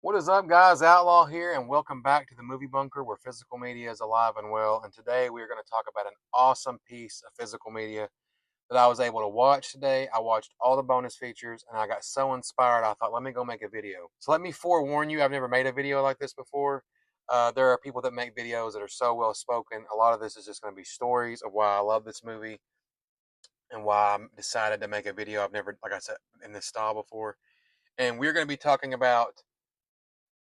What is up, guys? Outlaw here, and welcome back to the Movie Bunker, where physical media is alive and well. And today we are going to talk about an awesome piece of physical media that I was able to watch today. I watched all the bonus features, and I got so inspired. I thought, let me go make a video. So let me forewarn you, I've never made a video like this before. There are people that make videos that are so well spoken. A lot of this is just going to be stories of why I love this movie and why I decided to make a video. I've never, like I said, in this style before. And we're going to be talking about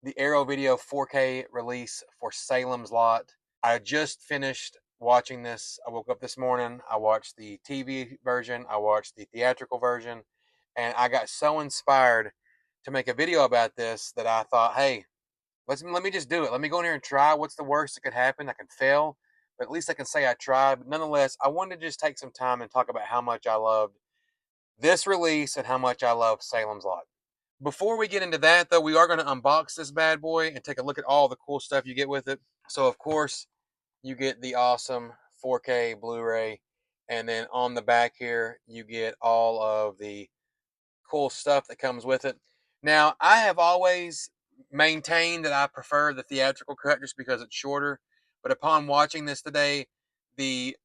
the Arrow Video 4K release for Salem's Lot. I just finished watching this. I woke up this morning. I watched the TV version. I watched the theatrical version. And I got so inspired to make a video about this that I thought, hey, let me just do it. Let me go in here and try. What's the worst that could happen? I can fail, but at least I can say I tried. But nonetheless, I wanted to just take some time and talk about how much I loved this release and how much I love Salem's Lot. Before we get into that, though, we are going to unbox this bad boy and take a look at all the cool stuff you get with it. So, of course, you get the awesome 4K Blu-ray, and then on the back here, you get all of the cool stuff that comes with it. Now, I have always maintained that I prefer the theatrical cut just because it's shorter, but upon watching this today, the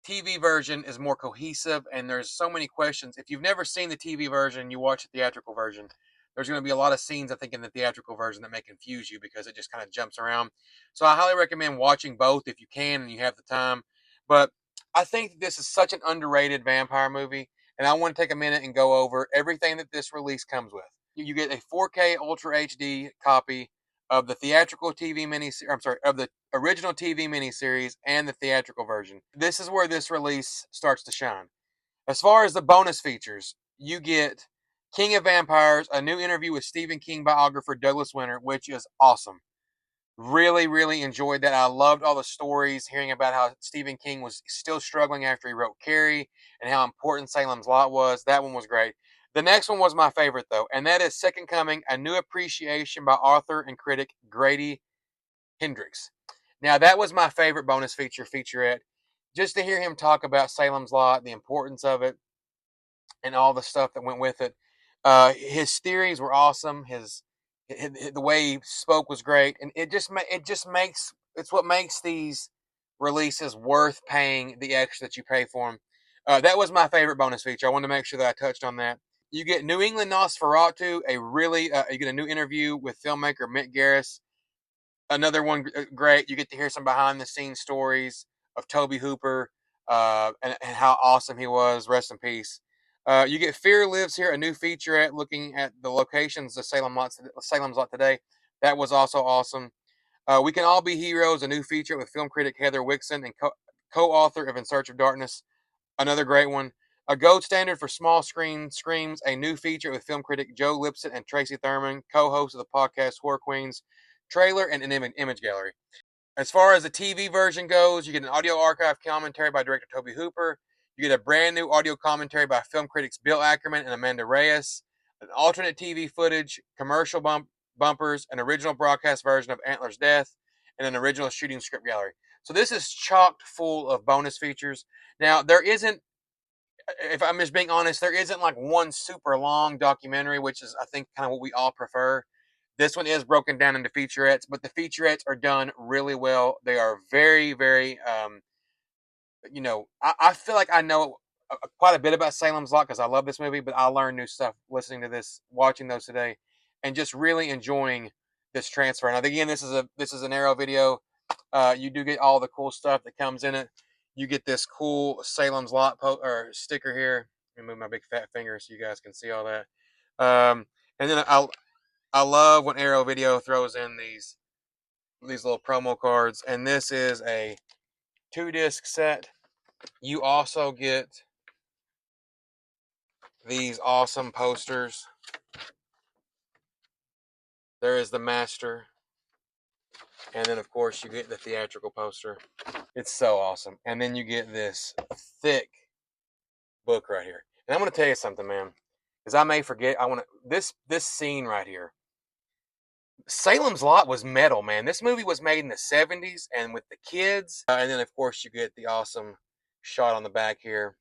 TV version is more cohesive, and there's so many questions. If you've never seen the TV version, you watch the theatrical version. There's going to be a lot of scenes, I think, in the theatrical version that may confuse you because it just kind of jumps around. So I highly recommend watching both if you can and you have the time. But I think this is such an underrated vampire movie, and I want to take a minute and go over everything that this release comes with. You get a 4K Ultra HD copy of the theatrical TV miniseries. I'm sorry, of the original TV miniseries and the theatrical version. This is where this release starts to shine. As far as the bonus features, you get King of Vampires, a new interview with Stephen King biographer Douglas Winter, which is awesome. Really, really enjoyed that. I loved all the stories, hearing about how Stephen King was still struggling after he wrote Carrie and how important Salem's Lot was. That one was great. The next one was my favorite, though, and that is Second Coming, a new appreciation by author and critic Grady Hendrix. Now, that was my favorite bonus featurette. Just to hear him talk about Salem's Lot, the importance of it, and all the stuff that went with it. His theories were awesome. The way he spoke was great, and it just makes it's what makes these releases worth paying the extra that you pay for them. That was my favorite bonus feature. I wanted to make sure that I touched on that. You get New England Nosferatu, you get a new interview with filmmaker Mick Garris. Another one great. You get to hear some behind the scenes stories of Toby Hooper and how awesome he was. Rest in peace. You get Fear Lives Here, a new featurette looking at the locations of Salem's Lot today. That was also awesome. We Can All Be Heroes, a new feature with film critic Heather Wixon and co-author of In Search of Darkness. Another great one. A gold standard for small screen screams, a new feature with film critic Joe Lipson and Tracy Thurman, co-host of the podcast Horror Queens. Trailer and an image gallery. As far as the TV version goes, you get an audio archive commentary by director Toby Hooper. You get a brand new audio commentary by film critics Bill Ackerman and Amanda Reyes. An alternate TV footage, commercial bumpers, an original broadcast version of Antler's death, and an original shooting script gallery. So this is chocked full of bonus features. Now, there isn't, if I'm just being honest, there isn't like one super long documentary, which is, I think, kind of what we all prefer. This one is broken down into featurettes, but the featurettes are done really well. They are very, very, I feel like I know quite a bit about Salem's Lot because I love this movie, but I learned new stuff listening to this, watching those today, and just really enjoying this transfer. Now, again, this is an Arrow video. You do get all the cool stuff that comes in it. You get this cool Salem's Lot or sticker here. Let me move my big fat finger so you guys can see all that. And then I love when Arrow Video throws in these little promo cards, and this is a 2-disc set. You also get these awesome posters. There is the master, and then of course you get the theatrical poster. It's so awesome. And then you get this thick book right here. And I'm going to tell you something, man, because I may forget. I want to this scene right here. Salem's Lot was metal, man. This movie was made in the 70s and with the kids. And then, of course, you get the awesome shot on the back here.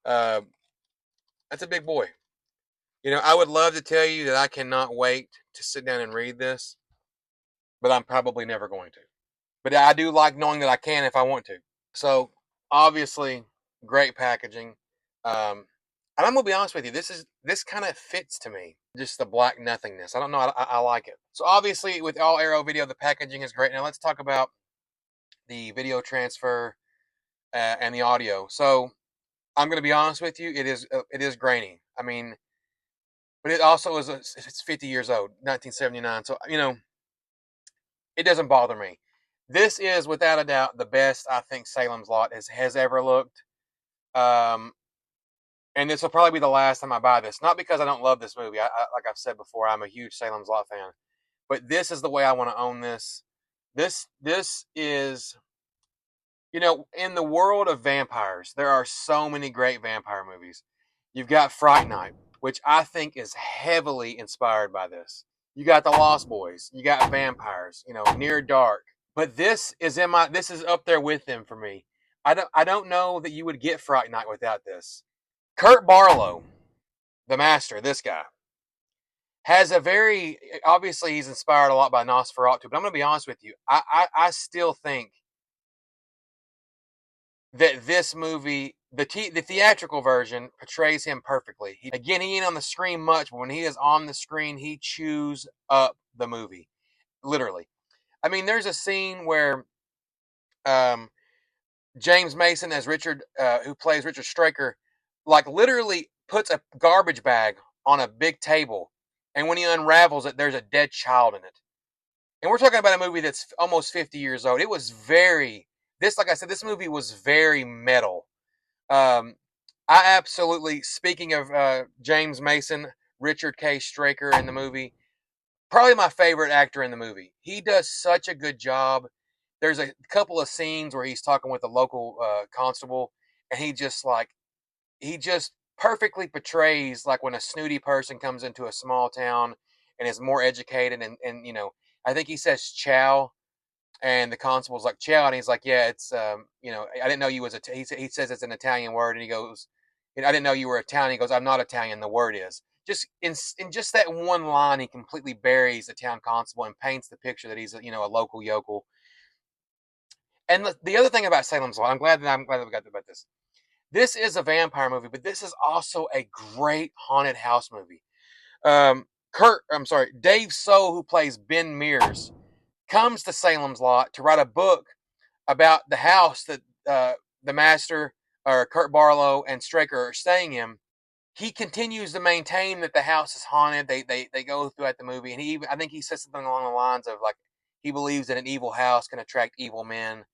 Uh, that's a big boy. I would love to tell you that I cannot wait to sit down and read this, but I'm probably never going to. But I do like knowing that I can if I want to. So obviously, great packaging. And I'm gonna be honest with you. This kind of fits to me. Just the black nothingness. I don't know. I like it. So obviously, with all Arrow video, the packaging is great. Now let's talk about the video transfer and the audio. So I'm gonna be honest with you. It is grainy. I mean, but it also it's 50 years old, 1979. So it doesn't bother me. This is without a doubt the best I think Salem's Lot has ever looked. Um, and this will probably be the last time I buy this. Not because I don't love this movie. Like I've said before, I'm a huge Salem's Lot fan. But this is the way I want to own this. This is, in the world of vampires, there are so many great vampire movies. You've got Fright Night, which I think is heavily inspired by this. You got The Lost Boys. You got vampires. Near Dark. But this is up there with them for me. I don't know that you would get Fright Night without this. Kurt Barlow, the master, this guy, has a very obviously he's inspired a lot by Nosferatu, but I'm gonna be honest with you. I still think that this movie, the theatrical version, portrays him perfectly. He ain't on the screen much, but when he is on the screen, he chews up the movie. Literally. I mean, there's a scene where um James Mason as Richard, who plays Richard Straker, like literally puts a garbage bag on a big table, and when he unravels it, there's a dead child in it. And we're talking about a movie that's almost 50 years old. It was like I said, this movie was very metal. Um, I absolutely, speaking of James Mason, Richard K. Straker in the movie, probably my favorite actor in the movie. He does such a good job. There's a couple of scenes where he's talking with a local constable, and he just perfectly portrays like when a snooty person comes into a small town and is more educated, and I think he says "chow," and the constable's like "chow," and he's like, "Yeah, it's I didn't know you was he says it's an Italian word, and he goes, "I didn't know you were Italian." He goes, "I'm not Italian. The word is." Just in just that one line, he completely buries the town constable and paints the picture that he's a local yokel. And the other thing about Salem's Lot, I'm glad that we got about this. This is a vampire movie, but this is also a great haunted house movie. Dave So, who plays Ben Mears, comes to Salem's Lot to write a book about the house that the master, or Kurt Barlow, and Straker are staying in. He continues to maintain that the house is haunted. They go throughout the movie, and I think he says something along the lines of like he believes that an evil house can attract evil men.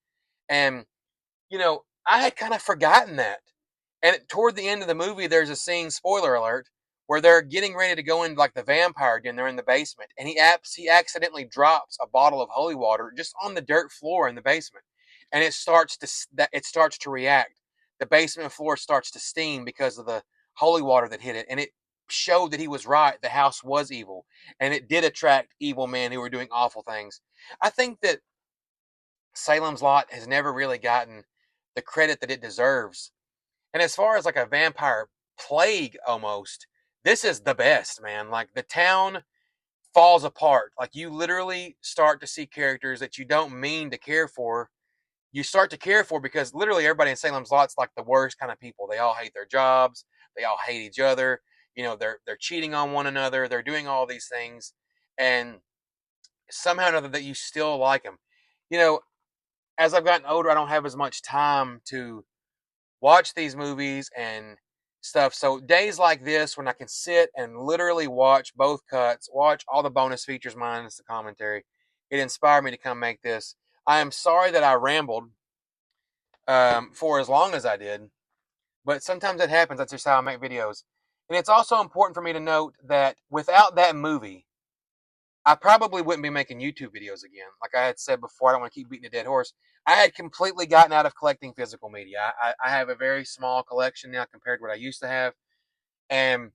And I had kind of forgotten that. And toward the end of the movie, there's a scene, spoiler alert, where they're getting ready to go into like the vampire den. They're in the basement, and he accidentally drops a bottle of holy water just on the dirt floor in the basement, and it starts to react. The basement floor starts to steam because of the holy water that hit it, and it showed that he was right. The house was evil, and it did attract evil men who were doing awful things. I think that Salem's Lot has never really gotten the credit that it deserves. And as far as like a vampire plague almost, this is the best, man. Like the town falls apart. Like you literally start to see characters that you don't mean to care for. You start to care for because literally everybody in Salem's Lot's like the worst kind of people. They all hate their jobs. They all hate each other. They're cheating on one another. They're doing all these things, and somehow or another that you still like them. You know, as I've gotten older, I don't have as much time to watch these movies and stuff. So days like this, when I can sit and literally watch both cuts, watch all the bonus features minus the commentary, it inspired me to come make this. I am sorry that I rambled for as long as I did, but sometimes it happens. That's just how I make videos. And it's also important for me to note that without that movie, I probably wouldn't be making YouTube videos again. Like I had said before, I don't want to keep beating a dead horse. I had completely gotten out of collecting physical media. I have a very small collection now compared to what I used to have, and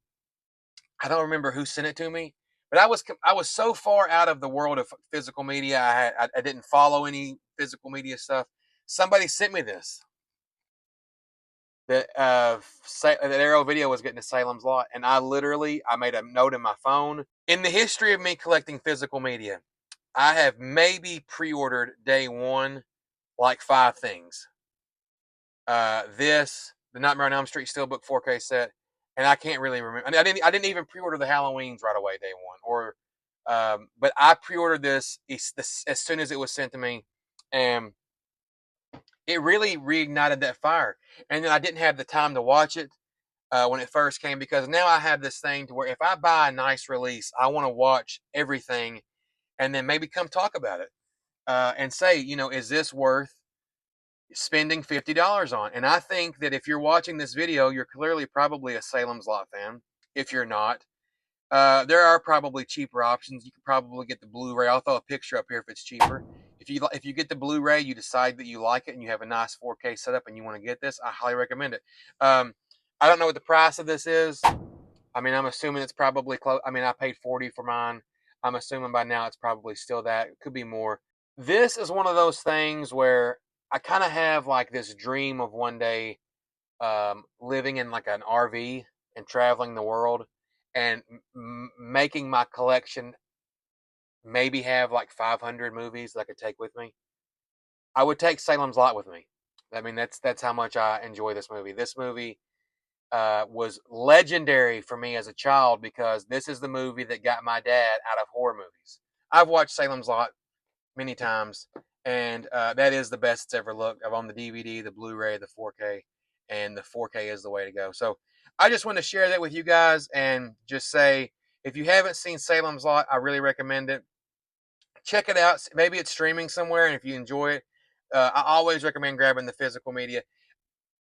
I don't remember who sent it to me. But I was so far out of the world of physical media. I didn't follow any physical media stuff. Somebody sent me this, that that Arrow Video was getting to Salem's Lot, and I made a note in my phone. In the history of me collecting physical media, I have maybe pre-ordered day one like 5 things. The Nightmare on Elm Street Steelbook 4K set, and I can't really remember. I didn't even pre-order the Halloweens right away day one, but I pre-ordered this as soon as it was sent to me, and it really reignited that fire. And then I didn't have the time to watch it when it first came, because now I have this thing to where if I buy a nice release, I want to watch everything and then maybe come talk about it and say, is this worth spending $50 on? And I think that if you're watching this video, you're clearly probably a Salem's Lot fan. If you're not, there are probably cheaper options. You could probably get the Blu-ray. I'll throw a picture up here if it's cheaper. If you get the Blu-ray, you decide that you like it and you have a nice 4K setup and you want to get this, I highly recommend it. I don't know what the price of this is. I mean, I'm assuming it's probably close. I mean, I paid 40 for mine. I'm assuming by now it's probably still that. It could be more. This is one of those things where I kind of have like this dream of one day living in like an RV and traveling the world and making my collection maybe have like 500 movies that I could take with me. I would take Salem's Lot with me. I mean, that's how much I enjoy this movie. This movie was legendary for me as a child because this is the movie that got my dad out of horror movies. I've watched Salem's Lot many times, and that is the best it's ever looked. I've owned the DVD, the Blu-ray, the 4K, and the 4K is the way to go. So I just want to share that with you guys and just say, if you haven't seen Salem's Lot, I really recommend it. Check it out. Maybe it's streaming somewhere, and if you enjoy it, I always recommend grabbing the physical media,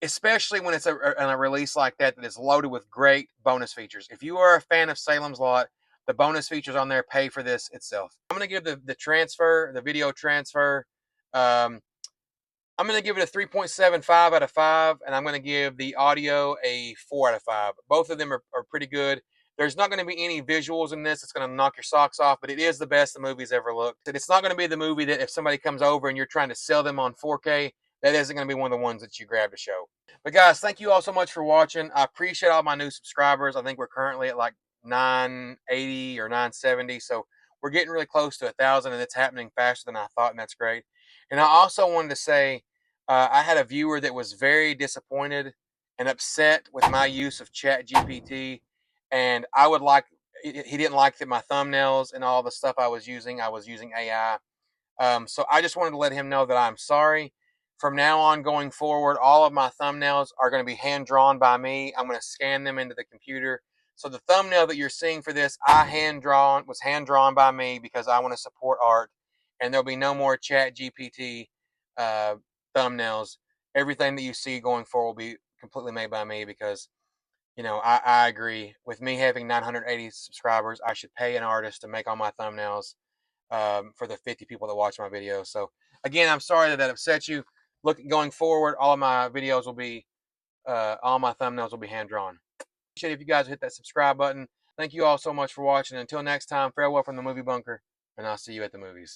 especially when it's a release like that is loaded with great bonus features. If you are a fan of Salem's Lot, the bonus features on there pay for this itself. I'm going to give the video transfer. Um, I'm going to give it a 3.75 out of 5, and I'm going to give the audio a 4 out of 5. Both of them are pretty good. There's not going to be any visuals in this. It's going to knock your socks off, but it is the best the movie's ever looked. It's not going to be the movie that if somebody comes over and you're trying to sell them on 4K, that isn't going to be one of the ones that you grab to show. But guys, thank you all so much for watching. I appreciate all my new subscribers. I think we're currently at like 980 or 970, so we're getting really close to 1,000, and it's happening faster than I thought, and that's great. And I also wanted to say, I had a viewer that was very disappointed and upset with my use of Chat GPT, and he didn't like that my thumbnails and all the stuff I was using AI. So I just wanted to let him know that I'm sorry. From now on, going forward, all of my thumbnails are going to be hand drawn by me. I'm going to scan them into the computer. So the thumbnail that you're seeing for this, was hand drawn by me because I want to support art, and there'll be no more Chat GPT uh, thumbnails. Everything that you see going forward will be completely made by me because I agree. With me having 980 subscribers, I should pay an artist to make all my thumbnails for the 50 people that watch my videos. So again, I'm sorry that upset you. Going forward, all my thumbnails will be hand drawn. Appreciate it if you guys hit that subscribe button. Thank you all so much for watching. Until next time, farewell from the Movie Bunker, and I'll see you at the movies.